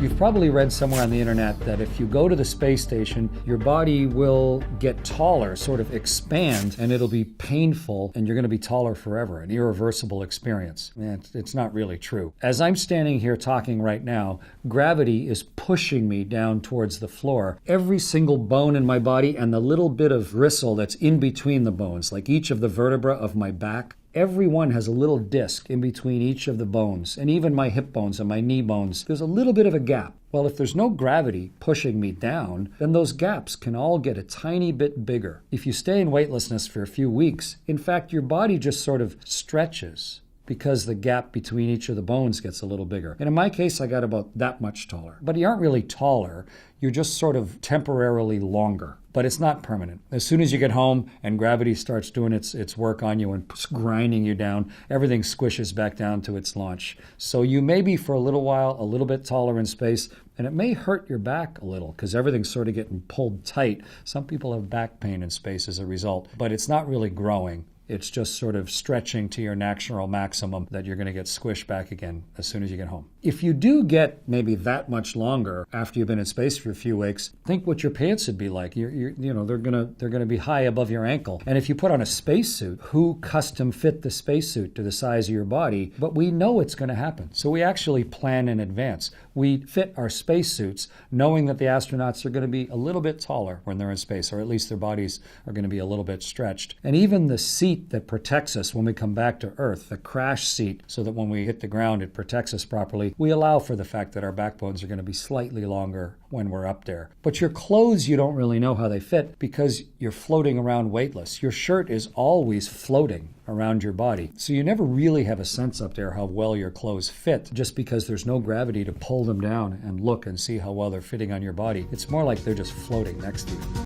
You've probably read somewhere on the internet that if you go to the space station, your body will get taller, sort of expand, and it'll be painful, and you're going to be taller forever, an irreversible experience. And it's not really true. As I'm standing here talking right now, gravity is pushing me down towards the floor. Every single bone in my body and the little bit of gristle that's in between the bones, like each of the vertebrae of my back, every one has a little disc in between each of the bones, and even my hip bones and my knee bones, there's a little bit of a gap. Well, if there's no gravity pushing me down, then those gaps can all get a tiny bit bigger. If you stay in weightlessness for a few weeks, in fact, your body just sort of stretches because the gap between each of the bones gets a little bigger. And in my case, I got about that much taller. But you aren't really taller, you're just sort of temporarily longer. But it's not permanent. As soon as you get home and gravity starts doing its work on you and grinding you down, everything squishes back down to its launch. So you may be for a little while a little bit taller in space, and it may hurt your back a little because everything's sort of getting pulled tight. Some people have back pain in space as a result, but it's not really growing. It's just sort of stretching to your natural maximum that you're going to get squished back again as soon as you get home. If you do get maybe that much longer after you've been in space for a few weeks, think what your pants would be like. They're gonna be high above your ankle. And if you put on a spacesuit, who custom fit the spacesuit to the size of your body? But we know it's going to happen, so we actually plan in advance. We fit our spacesuits knowing that the astronauts are going to be a little bit taller when they're in space, or at least their bodies are going to be a little bit stretched. And even the seat that protects us when we come back to Earth, the crash seat, so that when we hit the ground it protects us properly, we allow for the fact that our backbones are going to be slightly longer when we're up there. But your clothes, you don't really know how they fit because you're floating around weightless. Your shirt is always floating around your body. So you never really have a sense up there how well your clothes fit just because there's no gravity to pull them down and look and see how well they're fitting on your body. It's more like they're just floating next to you.